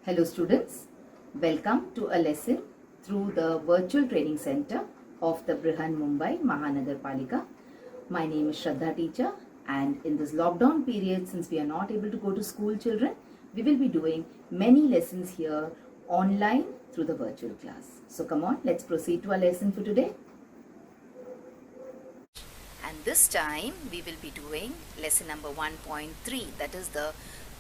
Hello students, welcome to a lesson through the virtual training center of the Brihanmumbai Mahanagarpalika. My name is Shraddha teacher, and in this lockdown period, since we are not able to go to school children, we will be doing many lessons here online through the virtual class. So come on, let's proceed to our lesson for today. And this time we will be doing lesson number 1.3, that is the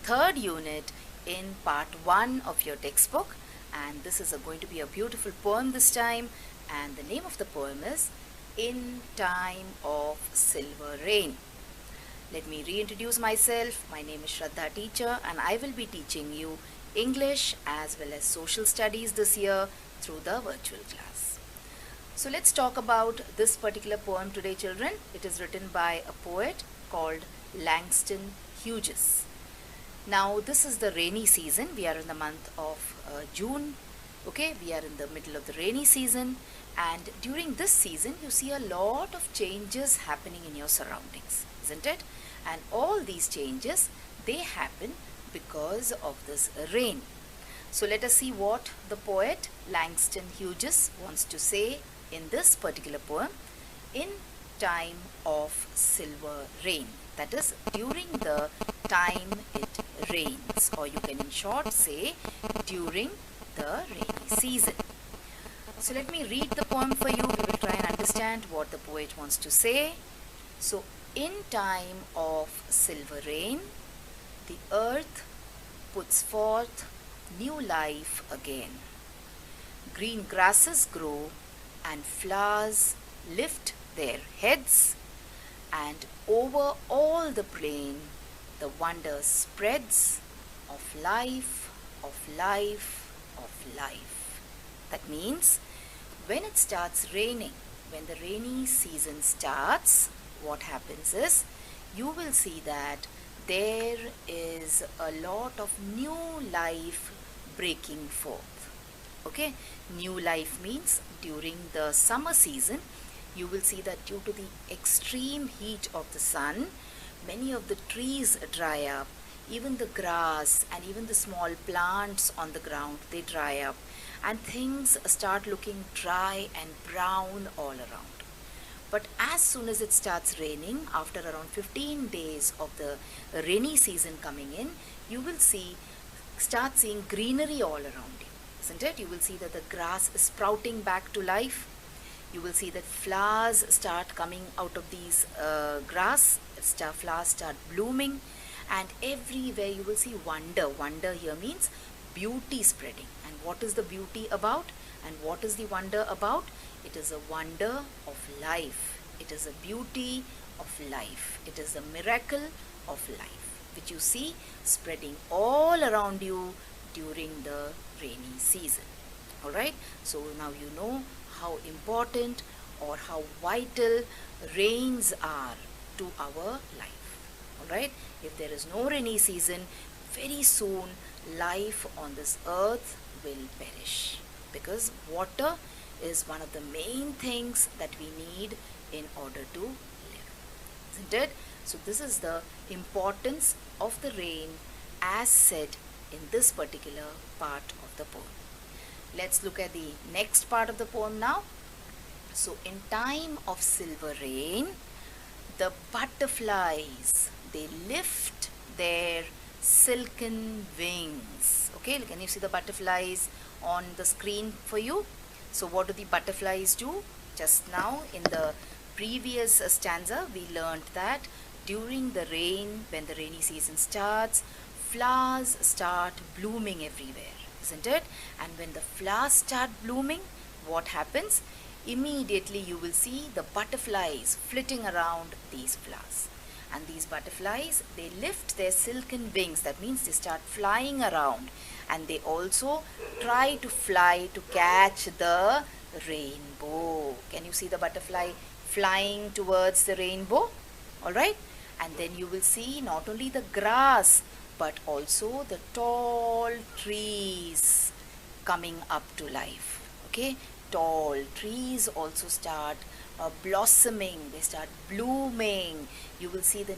third unit in part 1 of your textbook, and this is going to be a beautiful poem this time, and the name of the poem is In Time of Silver Rain. Let me reintroduce myself. My name is Shraddha teacher, and I will be teaching you English as well as social studies this year through the virtual class. So let's talk about this particular poem today, children. It is written by a poet called Langston Hughes. Now this is the rainy season. We are in the month of June. Okay, we are in the middle of the rainy season, and during this season you see a lot of changes happening in your surroundings, isn't it? And all these changes, they happen because of this rain. So let us see what the poet Langston Hughes wants to say in this particular poem, In Time of Silver Rain. That is, during the time it rains, or you can in short say during the rainy season. So let me read the poem for you. We will try and understand what the poet wants to say. So, in time of silver rain, the earth puts forth new life again. Green grasses grow and flowers lift their heads, and over all the plain the wonder spreads of life, of life, of life. That means when it starts raining, when the rainy season starts, what happens is you will see that there is a lot of new life breaking forth. Okay, new life means during the summer season you will see that due to the extreme heat of the sun, many of the trees dry up, even the grass and even the small plants on the ground, they dry up, and things start looking dry and brown all around. But as soon as it starts raining, after around 15 days of the rainy season coming in, you will start seeing greenery all around you, isn't it? You will see that the grass is sprouting back to life. You will see that flowers start coming out of these grass, flowers start blooming, and everywhere you will see wonder. Wonder here means beauty spreading. And what is the beauty about? And what is the wonder about? It is a wonder of life. It is a beauty of life. It is a miracle of life, which you see spreading all around you during the rainy season. Alright, so now you know how important or how vital rains are to our life. Alright, if there is no rainy season, very soon life on this earth will perish, because water is one of the main things that we need in order to live, isn't it? So this is the importance of the rain as said in this particular part of the poem. Let's look at the next part of the poem now. So, in time of silver rain, the butterflies, they lift their silken wings. Okay, can you see the butterflies on the screen for you? So, what do the butterflies do? Just now in the previous stanza, we learned that during the rain, when the rainy season starts, flowers start blooming everywhere, isn't it? And when the flowers start blooming, what happens? Immediately you will see the butterflies flitting around these flowers. And these butterflies, they lift their silken wings. That means they start flying around, and they also try to fly to catch the rainbow. Can you see the butterfly flying towards the rainbow? Alright, and then you will see not only the grass but also the tall trees coming up to life. Okay, tall trees also start blossoming, they start blooming. You will see the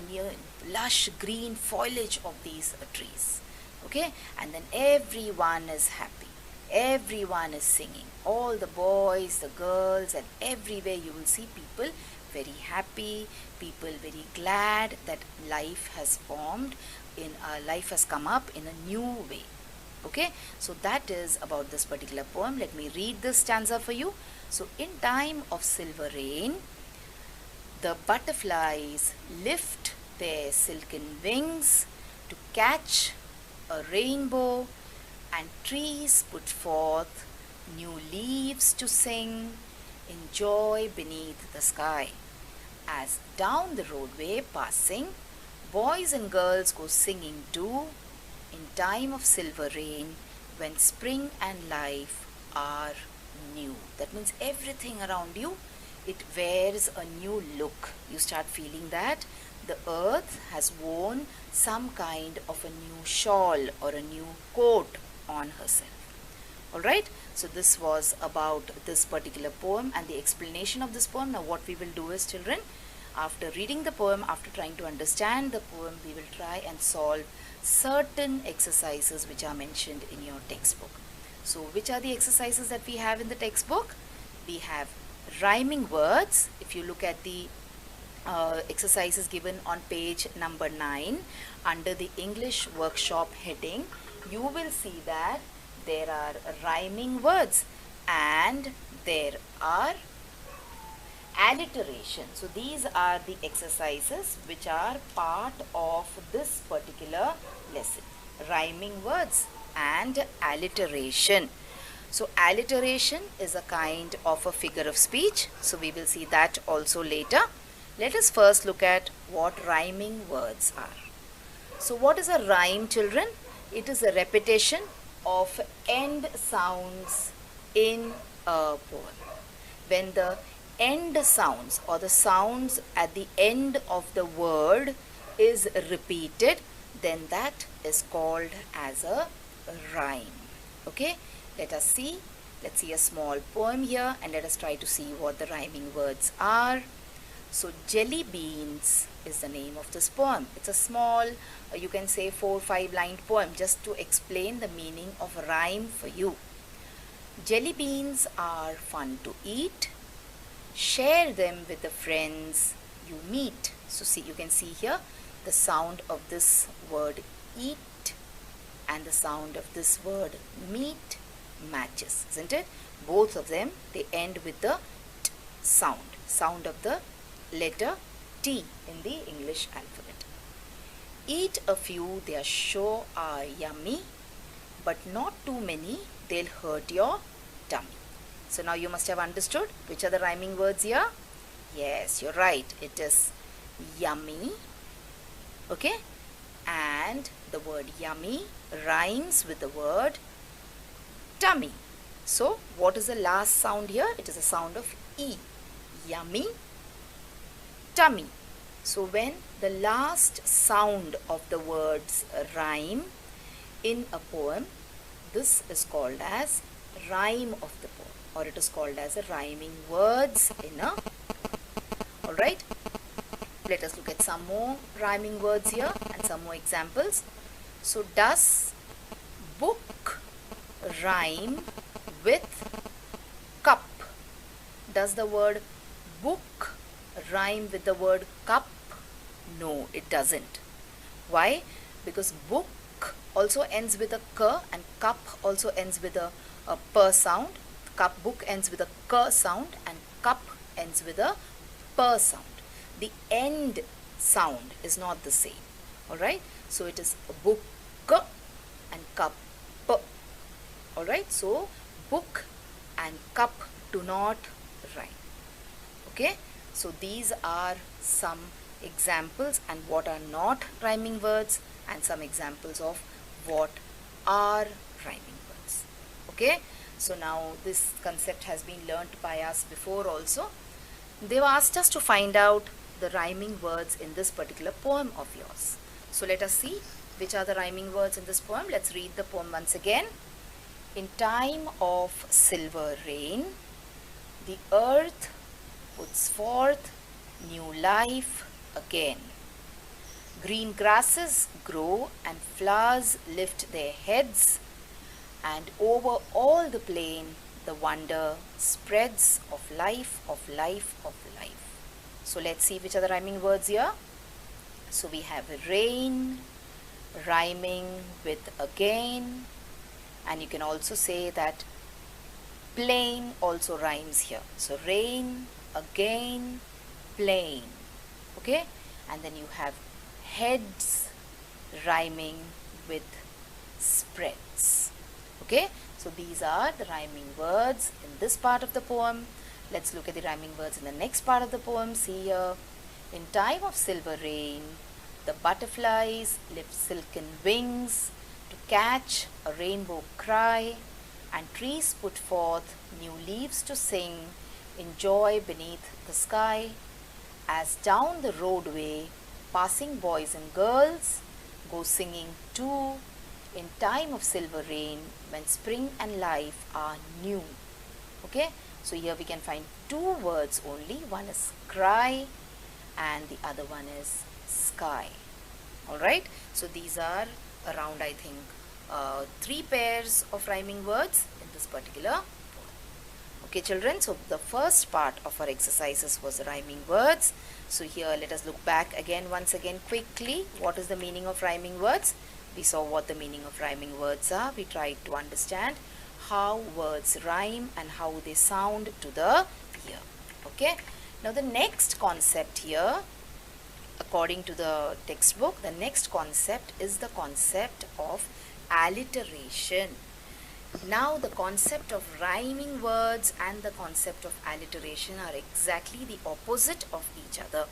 lush green foliage of these trees. Okay, and then everyone is happy. Everyone is singing. All the boys, the girls, and everywhere you will see people very happy, people very glad that life has formed, life has come up in a new way. Okay, so that is about this particular poem. Let me read this stanza for you. So, in time of silver rain, the butterflies lift their silken wings to catch a rainbow, and trees put forth new leaves to sing in joy beneath the sky. As down the roadway passing, boys and girls go singing too, in time of silver rain, when spring and life are new. That means everything around you, it wears a new look. You start feeling that the earth has worn some kind of a new shawl or a new coat on herself. Alright, so this was about this particular poem and the explanation of this poem. Now what we will do is, children, after reading the poem, after trying to understand the poem, we will try and solve certain exercises which are mentioned in your textbook. So which are the exercises that we have in the textbook? We have rhyming words. If you look at the exercises given on page number 9 under the English workshop heading, you will see that there are rhyming words and there are alliteration. So these are the exercises which are part of this particular lesson. Rhyming words and alliteration. So alliteration is a kind of a figure of speech. So we will see that also later. Let us first look at what rhyming words are. So what is a rhyme, children? It is a repetition of end sounds in a poem. When the end sounds or the sounds at the end of the word is repeated, then that is called as a rhyme. Okay, let us see. Let's see a small poem here and let us try to see what the rhyming words are. So jelly beans is the name of this poem. It's a small, you can say 4 or 5 line poem just to explain the meaning of rhyme for you. Jelly beans are fun to eat. Share them with the friends you meet. So see, you can see here the sound of this word eat and the sound of this word meet matches, isn't it? Both of them, they end with the t sound of the letter T in the English alphabet. Eat a few, they are sure are yummy, but not too many, they'll hurt your tummy. So now you must have understood which are the rhyming words here. Yes, you're right. It is yummy. Okay. And the word yummy rhymes with the word tummy. So what is the last sound here? It is a sound of E. Yummy, tummy. So when the last sound of the words rhyme in a poem, this is called as rhyme of the poem, or it is called as a rhyming words in a. Alright, let us look at some more rhyming words here and some more examples. So does book rhyme with cup? Does the word book rhyme with the word cup? No, it doesn't. Why? Because book also ends with a k and cup also ends with a p sound. Book ends with a k sound and cup ends with a p sound. The end sound is not the same. Alright, so it is book and cup. Alright, so book and cup do not rhyme. Okay, so these are some examples and what are not rhyming words and some examples of what are rhyming words. Okay, so now this concept has been learnt by us before also. They've asked us to find out the rhyming words in this particular poem of yours. So let us see which are the rhyming words in this poem. Let's read the poem once again. In time of silver rain, the earth puts forth new life again. Green grasses grow and flowers lift their heads, and over all the plain the wonder spreads of life, of life, of life. So let's see which are the rhyming words here. So we have rain rhyming with again, and you can also say that plain also rhymes here. So rain, again, plain. Okay, and then you have heads rhyming with spreads. Okay, so these are the rhyming words in this part of the poem. Let's look at the rhyming words in the next part of the poem. See here. In time of silver rain, the butterflies lift silken wings to catch a rainbow cry, and trees put forth new leaves to sing in joy beneath the sky. As down the roadway, passing boys and girls go singing too, in time of silver rain, when spring and life are new. Okay, so here we can find two words only. One is cry and the other one is sky. Alright, so these are around, I think, 3 pairs of rhyming words in this particular poem. Okay children, so the first part of our exercises was rhyming words. So here let us look back again once again quickly. What is the meaning of rhyming words? We saw what the meaning of rhyming words are. We tried to understand how words rhyme and how they sound to the ear. Okay, now the next concept here, according to the textbook, the next concept is the concept of alliteration. Now the concept of rhyming words and the concept of alliteration are exactly the opposite of each other.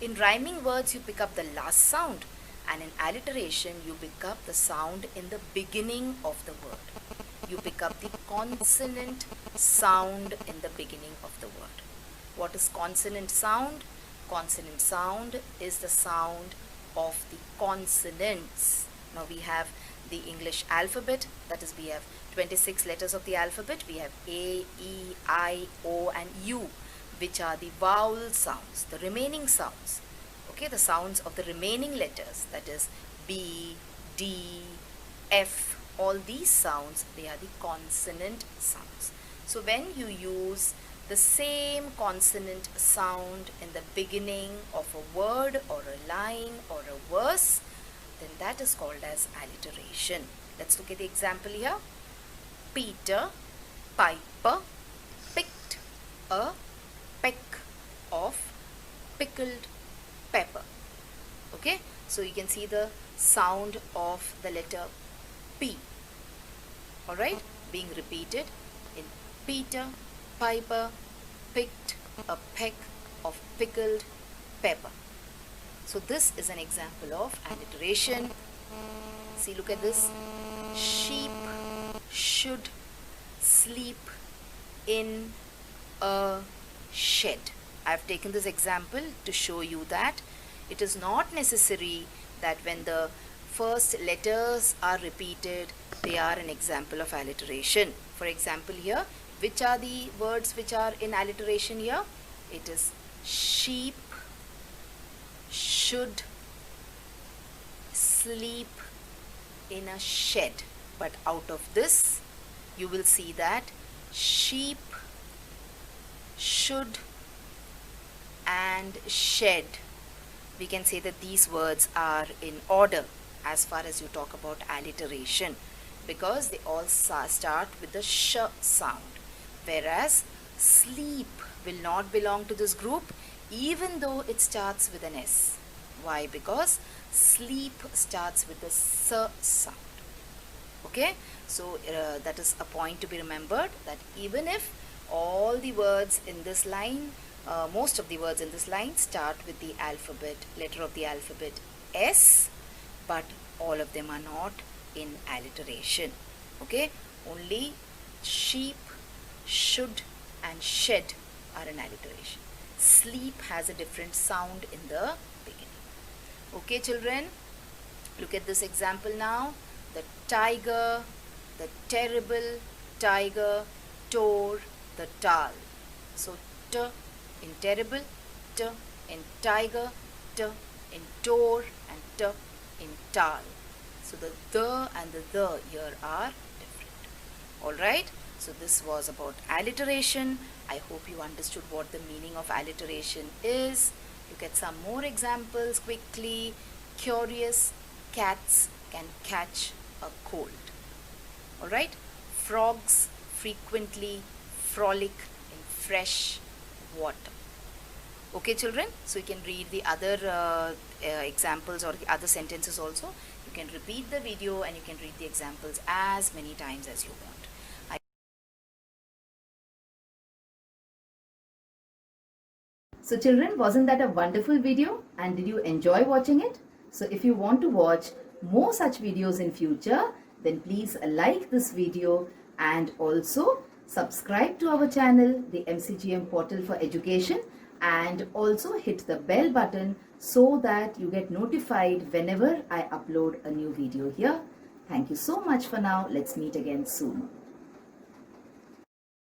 In rhyming words you pick up the last sound, and in alliteration you pick up the sound in the beginning of the word. You pick up the consonant sound in the beginning of the word. What is consonant sound? Consonant sound is the sound of the consonants. Now we have the English alphabet, that is we have 26 letters of the alphabet. We have A, E, I, O and U, which are the vowel sounds, the remaining sounds. Okay, the sounds of the remaining letters, that is B, D, F, all these sounds, they are the consonant sounds. So when you use the same consonant sound in the beginning of a word or a line or a verse, then that is called as alliteration. Let's look at the example here. Peter Piper picked a peck of pickled pepper. Okay, so you can see the sound of the letter P, alright, being repeated in Peter Piper picked a peck of pickled pepper. So this is an example of alliteration. See, look at this. Sheep should sleep in a shed. I have taken this example to show you that it is not necessary that when the first letters are repeated, they are an example of alliteration. For example here, which are the words which are in alliteration here? It is sheep should sleep in a shed. But out of this, you will see that sheep, should and shed, we can say that these words are in order as far as you talk about alliteration, because they all start with the sh sound, whereas sleep will not belong to this group even though it starts with an S. Why? Because sleep starts with the S sound. Okay, so that is a point to be remembered, that even if all the words in this line, most of the words in this line start with the alphabet, letter of the alphabet S, but all of them are not in alliteration. Okay, only sheep, should and shed are in alliteration. Sleep has a different sound in the beginning. Okay children, look at this example now. The tiger, the terrible tiger tore the towel. So T in terrible, T in tiger, T in tore and t in tal. So the and the here are different. Alright, so this was about alliteration. I hope you understood what the meaning of alliteration is. Look at some more examples quickly. Curious, cats can catch a cold. Alright, frogs frequently frolic in fresh water. Okay children, so you can read the other examples or the other sentences also. You can repeat the video and you can read the examples as many times as you want. So children, wasn't that a wonderful video? And did you enjoy watching it? So if you want to watch more such videos in future, then please like this video and also subscribe to our channel, the MCGM Portal for Education, and also hit the bell button so that you get notified whenever I upload a new video here. Thank you so much for now. Let's meet again soon.